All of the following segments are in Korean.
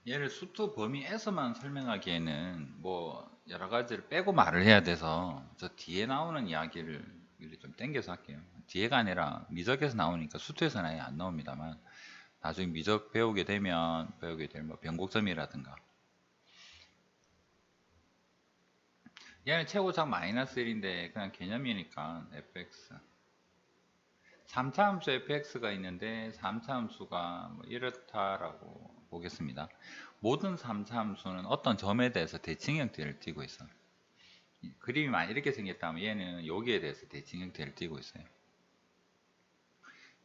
얘를 수트 범위에서만 설명하기에는 뭐 여러 가지를 빼고 말을 해야 돼서 저 뒤에 나오는 이야기를 미리 좀 땡겨서 할게요. 뒤에가 아니라 미적에서 나오니까 수트에서는 아예 안 나옵니다만 나중에 미적 배우게 되면 뭐 변곡점이라든가 얘는 최고작 마이너스 1인데 그냥 개념이니까 fx 3차 함수 fx가 있는데 3차 함수가 뭐 이렇다라고 보겠습니다. 모든 3차 함수는 어떤 점에 대해서 대칭 형태를 띠고 있어요. 그림이 많이 이렇게 생겼다면 얘는 여기에 대해서 대칭 형태를 띠고 있어요.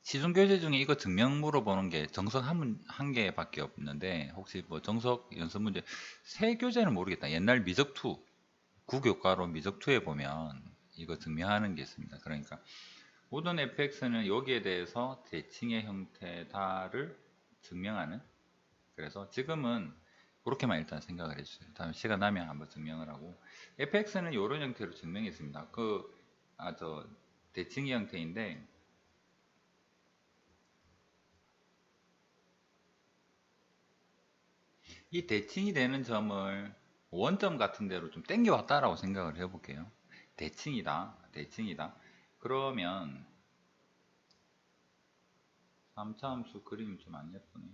시중 교재 중에 이거 증명 물어보는 게 정석 한 개밖에 없는데 혹시 뭐 정석 연습 문제 새 교재는 모르겠다. 옛날 미적2 구교과로 미적2에 보면 이거 증명하는 게 있습니다. 그러니까 모든 fx는 여기에 대해서 대칭의 형태다를 증명하는, 그래서 지금은 그렇게만 일단 생각을 해주세요. 다음에 시간 나면 한번 증명을 하고 fx는 이런 형태로 증명했습니다. 저 대칭의 형태인데 이 대칭이 되는 점을 원점 같은 데로 좀 땡겨왔다라고 생각을 해볼게요. 대칭이다. 그러면 3차 함수 그림이 좀 안 예쁘네.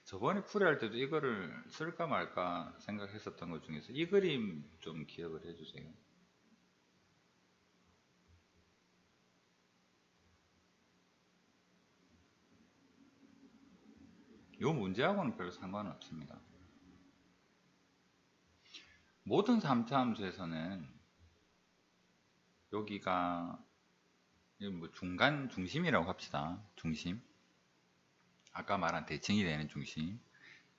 저번에 풀이할 때도 이거를 쓸까 말까 생각했었던 것 중에서 이 그림 좀 기억을 해주세요. 이 문제하고는 별 상관없습니다. 모든 3차 함수에서는 여기가 뭐 중심이라고 합시다. 중심. 아까 말한 대칭이 되는 중심.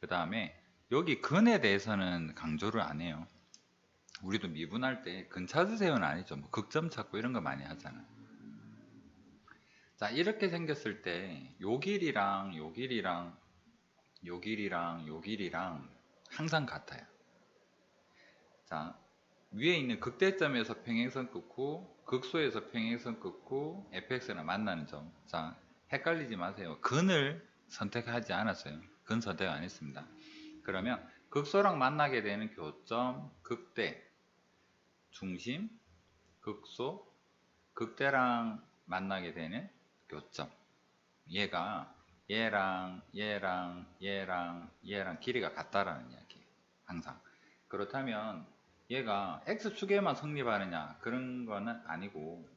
그 다음에 여기 근에 대해서는 강조를 안 해요. 우리도 미분할 때 근 찾으세요는 아니죠. 뭐 극점 찾고 이런 거 많이 하잖아. 자, 이렇게 생겼을 때 요 길이랑 요 길이랑 요 길이랑 요 길이랑 항상 같아요. 자, 위에 있는 극대점에서 평행선 긋고 극소에서 평행선 긋고 fx랑 만나는 점. 자, 헷갈리지 마세요. 근을 선택하지 않았어요. 근 선택 안 했습니다. 그러면 극소랑 만나게 되는 교점, 극대, 중심, 극소, 극대랑 만나게 되는 교점. 얘가 얘랑 길이가 같다라는 이야기예요. 항상. 그렇다면 얘가 x축에만 성립하느냐 그런 거는 아니고,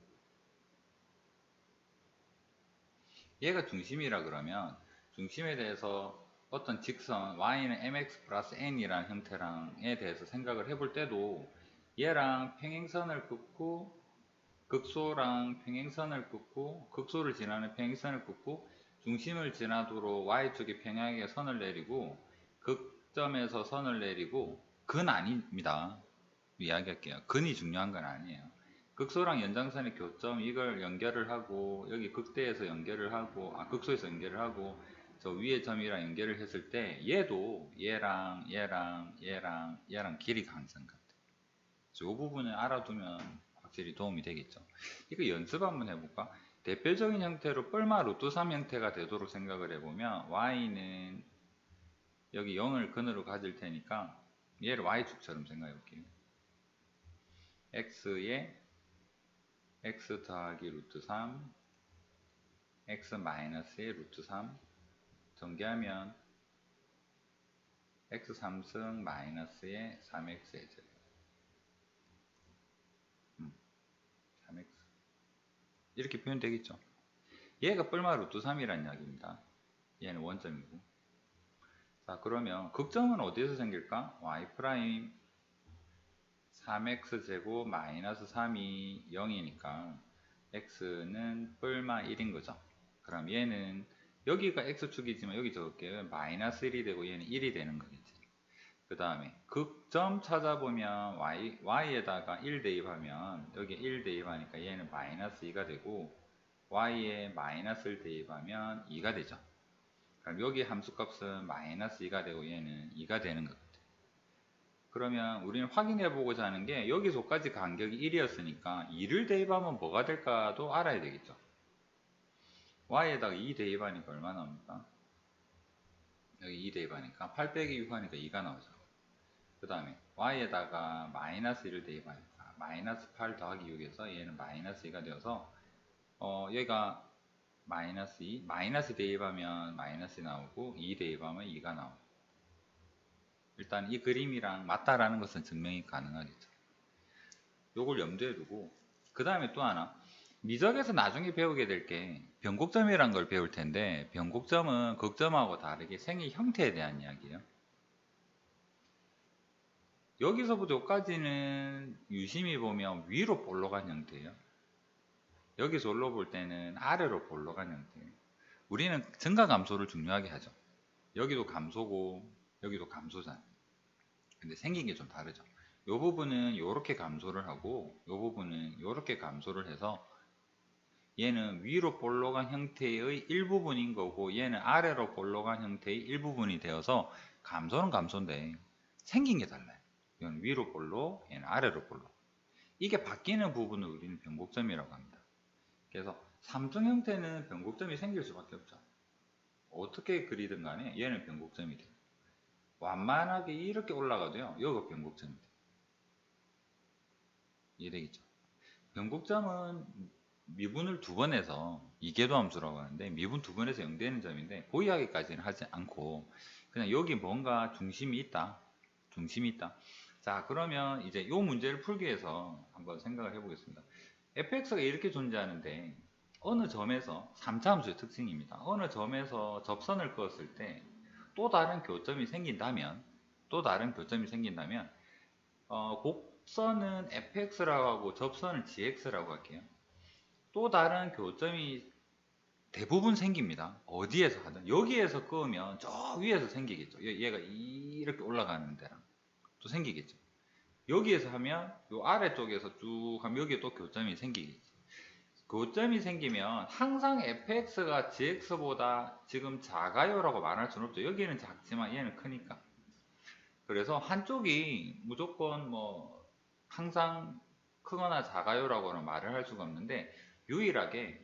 얘가 중심이라 그러면 중심에 대해서 어떤 직선 y는 mx 플러스 n이라는 형태랑에 대해서 생각을 해볼 때도 얘랑 평행선을 긋고 극소랑 평행선을 긋고 극소를 지나는 평행선을 긋고 중심을 지나도록 y쪽이 평행하게 선을 내리고 극점에서 선을 내리고 근 아닙니다. 이야기할게요. 근이 중요한 건 아니에요. 극소랑 연장선의 교점 이걸 연결을 하고 여기 극대에서 연결을 하고 극소에서 연결을 하고 저 위에 점이랑 연결을 했을 때 얘도 얘랑 길이가 항상 같아요. 이 부분을 알아두면 확실히 도움이 되겠죠. 이거 연습 한번 해볼까? 대표적인 형태로 뻘마 루트 3 형태가 되도록 생각을 해보면 y는 여기 0을 근으로 가질 테니까 얘를 y축처럼 생각해 볼게요. x에 x 더하기 루트 3 x 마이너스의 루트 3 전개하면 x 3승 마이너스의 3x의 제곱 3x 이렇게 표현되겠죠. 얘가 뻘마 루트 3이라는 이야기입니다. 얘는 원점이고. 자, 그러면 극점은 어디에서 생길까? y 프라임 3x 제곱 마이너스 3이 0이니까 x는 뿔마 1인 거죠. 그럼 얘는 여기가 x축이지만 여기 적을게요. 마이너스 1이 되고 얘는 1이 되는 거겠지. 그 다음에 극점 찾아보면 y에다가 1 대입하면 여기 1 대입하니까 얘는 마이너스 2가 되고 y에 마이너스를 대입하면 2가 되죠. 그럼 여기 함수값은 마이너스 2가 되고 얘는 2가 되는 것 같아요. 그러면 우리는 확인해 보고자 하는 게 여기서까지 간격이 1이었으니까 2를 대입하면 뭐가 될까도 알아야 되겠죠. y에다가 2 대입하니까 얼마 나옵니까? 여기 2 대입하니까 8 빼기 6 하니까 2가 나오죠. 그 다음에 y에다가 마이너스 1을 대입하니까 마이너스 8 더하기 6에서 얘는 마이너스 2가 되어서 얘가 마이너스 2, 마이너스 대입하면 마이너스 나오고 2 대입하면 2가 나오고 일단 이 그림이랑 맞다라는 것은 증명이 가능하겠죠. 요걸 염두에 두고 그 다음에 또 하나 미적에서 나중에 배우게 될 게 변곡점이란 걸 배울 텐데 변곡점은 극점하고 다르게 생의 형태에 대한 이야기예요. 여기서부터 여기까지는 유심히 보면 위로 볼록한 형태예요. 여기서 올라볼 때는 아래로 볼록한 형태예요. 우리는 증가 감소를 중요하게 하죠. 여기도 감소고 여기도 감소잖아요. 근데 생긴 게 좀 다르죠. 이 부분은 이렇게 감소를 하고 이 부분은 이렇게 감소를 해서 얘는 위로 볼록한 형태의 일부분인 거고 얘는 아래로 볼록한 형태의 일부분이 되어서 감소는 감소인데 생긴 게 달라요. 이건 위로 볼록, 얘는 아래로 볼록. 이게 바뀌는 부분을 우리는 변곡점이라고 합니다. 그래서 삼중 형태는 변곡점이 생길 수밖에 없죠. 어떻게 그리든 간에 얘는 변곡점이 돼요. 완만하게 이렇게 올라가도요. 여기가 변곡점이 돼요. 이해되겠죠? 변곡점은 미분을 두 번 해서 이계도 함수라고 하는데 미분 두 번 해서 0 되는 점인데 고의하기까지는 하지 않고 그냥 여기 뭔가 중심이 있다. 중심이 있다. 자, 그러면 이제 이 문제를 풀기 위해서 한번 생각을 해보겠습니다. fx가 이렇게 존재하는데 어느 점에서 3차 함수의 특징입니다. 어느 점에서 접선을 그었을 때 또 다른 교점이 생긴다면 곡선은 fx라고 하고 접선은 gx라고 할게요. 또 다른 교점이 대부분 생깁니다. 어디에서 하든 여기에서 끄면 저 위에서 생기겠죠. 얘가 이렇게 올라가는 데랑 또 생기겠죠. 여기에서 하면 요 아래쪽에서 쭉 하면 여기에 또 교점이 생기겠죠. 교점이 생기면 항상 fx가 gx보다 지금 작아요라고 말할 수는 없죠. 여기는 작지만 얘는 크니까. 그래서 한쪽이 무조건 뭐 항상 크거나 작아요라고는 말을 할 수가 없는데 유일하게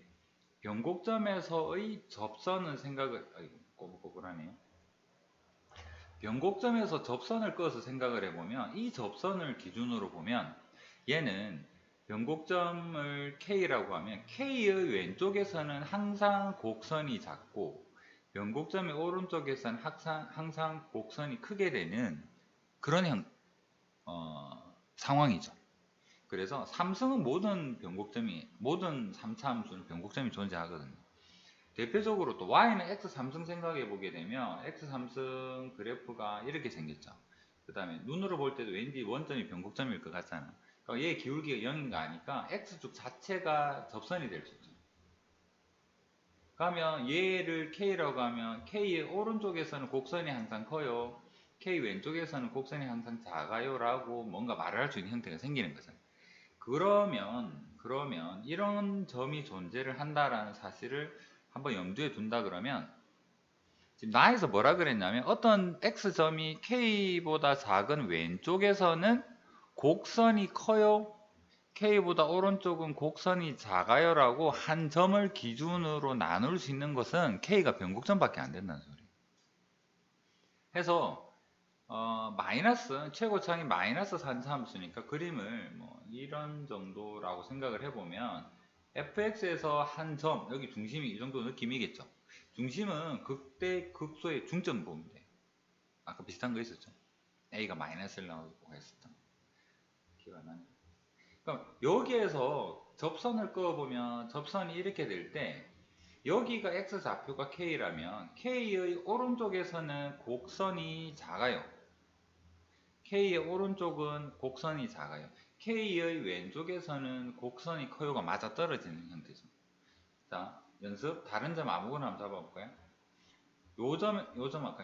변곡점에서의 접선은 생각을 아이고 꼬불꼬불하네요. 변곡점에서 접선을 꺼서 생각을 해보면 이 접선을 기준으로 보면 얘는 변곡점을 K라고 하면 K의 왼쪽에서는 항상 곡선이 작고 변곡점의 오른쪽에서는 항상 곡선이 크게 되는 그런 상황이죠. 그래서 삼성은 모든 3차 함수는 변곡점이 존재하거든요. 대표적으로 또 y는 x3승 생각해 보게 되면 x3승 그래프가 이렇게 생겼죠. 그 다음에 눈으로 볼 때도 왠지 원점이 변곡점일 것 같잖아. 그러니까 얘 기울기가 0인가 하니까 x축 자체가 접선이 될 수 있죠. 그러면 얘를 k라고 하면 k의 오른쪽에서는 곡선이 항상 커요. k 왼쪽에서는 곡선이 항상 작아요 라고 뭔가 말을 할 수 있는 형태가 생기는 거잖아요. 그러면 이런 점이 존재를 한다라는 사실을 한번 염두에 둔다 그러면 지금 나에서 뭐라 그랬냐면 어떤 x점이 k보다 작은 왼쪽에서는 곡선이 커요. k보다 오른쪽은 곡선이 작아요 라고 한 점을 기준으로 나눌 수 있는 것은 k가 변곡점밖에 안 된다는 소리예요. 해서 마이너스 최고차이 마이너스 3함수니까 그림을 뭐 이런 정도라고 생각을 해보면 fx에서 한 점 여기 중심이 이 정도 느낌이겠죠. 중심은 극대 극소의 중점 보면 돼. 아까 비슷한 거 있었죠. a가 마이너스를 나오고 했었던 기억 안 나네. 그럼 여기에서 접선을 그어보면 접선이 이렇게 될 때 여기가 x좌표가 k라면 k의 오른쪽에서는 곡선이 작아요. K의 오른쪽은 곡선이 작아요. K의 왼쪽에서는 곡선이 커요가 맞아떨어지는 형태죠. 자, 연습 다른 점 아무거나 한번 잡아볼까요?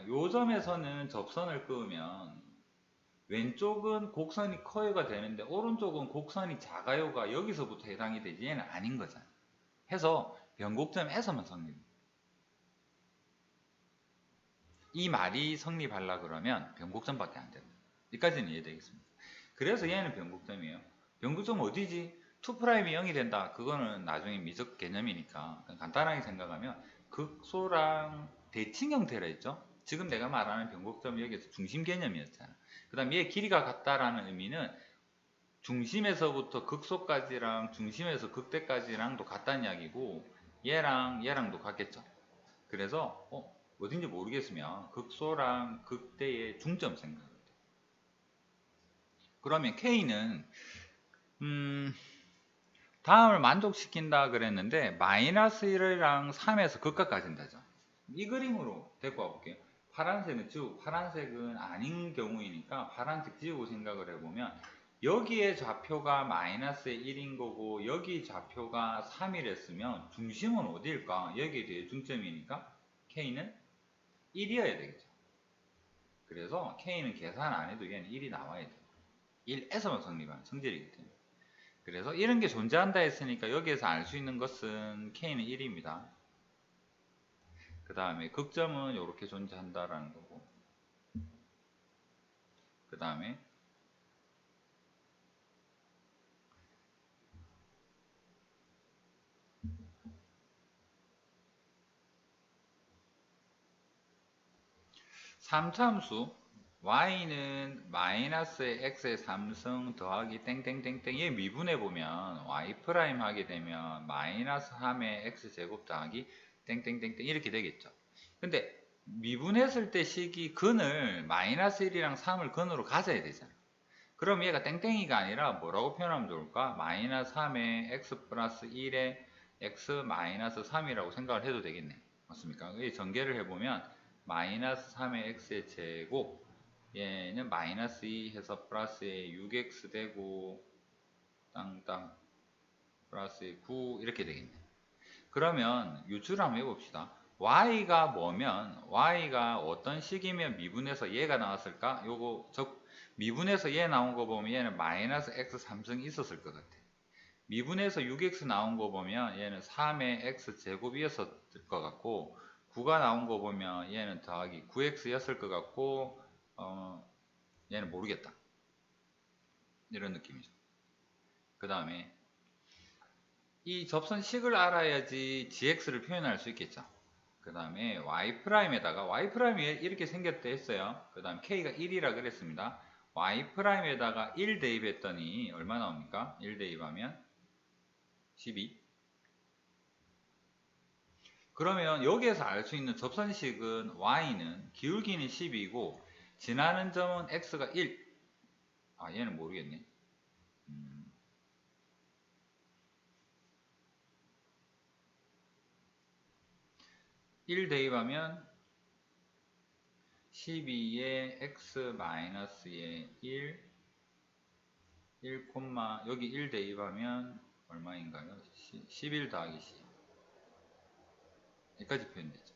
요 점에서는 접선을 그으면 왼쪽은 곡선이 커요가 되는데 오른쪽은 곡선이 작아요가 여기서부터 해당이 되지 얘는 아닌 거잖아요. 해서 변곡점에서만 성립. 이 말이 성립하려 그러면 변곡점밖에 안 된다. 여기까지는 이해되겠습니다. 그래서 얘는 변곡점이에요. 변곡점 어디지? 2'이 0이 된다. 그거는 나중에 미적 개념이니까 간단하게 생각하면 극소랑 대칭 형태라 했죠. 지금 내가 말하는 변곡점이 여기서 중심 개념이었잖아. 그 다음 얘 길이가 같다라는 의미는 중심에서부터 극소까지랑 중심에서 극대까지랑도 같다는 이야기고 얘랑도 같겠죠. 그래서 어딘지 모르겠으면 극소랑 극대의 중점 생각해요. 그러면 K는 다음을 만족시킨다 그랬는데 마이너스 1이랑 3에서 극과 가진다죠. 이 그림으로 데리고 와볼게요. 파란색은 지우고, 파란색은 아닌 경우이니까 파란색 지우고 생각을 해보면 여기에 좌표가 마이너스 1인 거고 여기 좌표가 3이랬으면 중심은 어디일까? 여기에 대해 중점이니까 K는 1이어야 되겠죠. 그래서 K는 계산 안 해도 얘는 1이 나와야 돼요. 1에서만 성립하는 성질이기 때문에. 그래서 이런 게 존재한다 했으니까 여기에서 알 수 있는 것은 K는 1입니다. 그 다음에 극점은 이렇게 존재한다라는 거고, 그 다음에 삼차함수 y는 마이너스 x의 3승 더하기 땡땡땡땡 얘 미분해보면 y 프라임 하게 되면 마이너스 3의 x제곱 더하기 땡땡땡땡 이렇게 되겠죠. 근데 미분했을 때 식이 근을 마이너스 1이랑 3을 근으로 가져야 되잖아. 그럼 얘가 땡땡이가 아니라 뭐라고 표현하면 좋을까? 마이너스 3의 x 플러스 1의 x 마이너스 3이라고 생각을 해도 되겠네. 맞습니까? 이 전개를 해보면 마이너스 3의 x의 제곱 얘는 마이너스 2 해서 플러스에 6x 되고 땅땅 플러스에 9 이렇게 되겠네. 그러면 유추를 한번 해봅시다. y가 뭐면 y가 어떤 식이면 미분해서 얘가 나왔을까? 요거 미분해서 얘 나온 거 보면 얘는 마이너스 x 3승 있었을 것 같아. 미분해서 6x 나온 거 보면 얘는 3의 x 제곱이었을 것 같고 9가 나온 거 보면 얘는 더하기 9x였을 것 같고 얘는 모르겠다. 이런 느낌이죠. 그 다음에 이 접선식을 알아야지 gx를 표현할 수 있겠죠. 그 다음에 y'에다가 y'이 이렇게 생겼대 했어요. 그 다음 k가 1이라 그랬습니다. y'에다가 1 대입했더니 얼마 나옵니까? 1 대입하면 12. 그러면 여기에서 알 수 있는 접선식은 y는 기울기는 12이고 지나는 점은 x가 1. 얘는 모르겠네. 1 대입하면 12에 x 마이너스에 1 여기 1 대입하면 얼마인가요? 11 더하기 c 여기까지 표현되죠.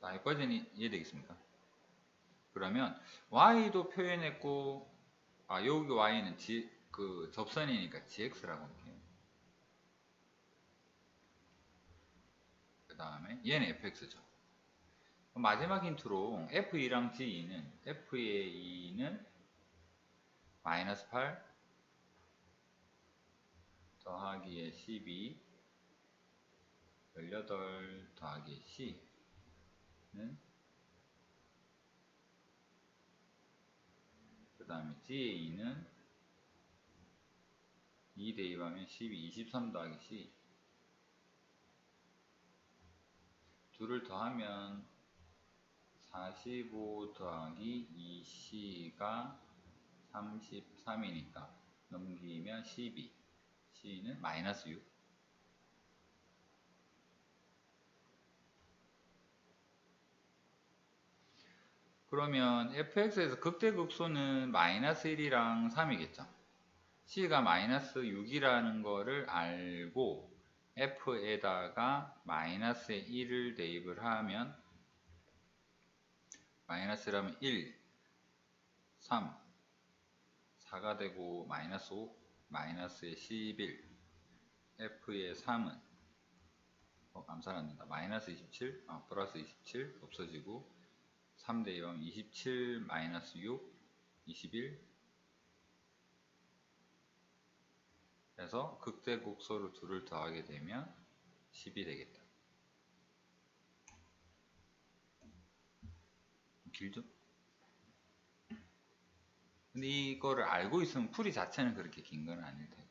자, 여기까지는 이해되겠습니까? 그러면 y도 표현했고 여기 y는 그 접선이니까 gx라고 할게요. 그 다음에 얘는 fx죠. 마지막 힌트로 f2랑 g2는 f의 2는 마이너스 8 더하기에 12 18 더하기 c는 그 다음에 g의 2는 2 대입하면 12 23 더하기 c 둘을 더하면 45 더하기 2c가 33이니까 넘기면 12 c는 마이너스 6. 그러면 fx에서 극대극소는 마이너스 1이랑 3이겠죠. c가 마이너스 6이라는 거를 알고 f에다가 마이너스 1을 대입을 하면 마이너스라면 1, 3, 4가 되고 마이너스 5, 마이너스에 11, f의 3은 암산 안된다. 마이너스 27, 플러스 27 없어지고 3대 0, 27 마이너스 6, 21. 그래서 극대곡소를 둘을 더하게 되면 10이 되겠다. 길죠? 근데 이거를 알고 있으면 풀이 자체는 그렇게 긴 건 아닐 텐데.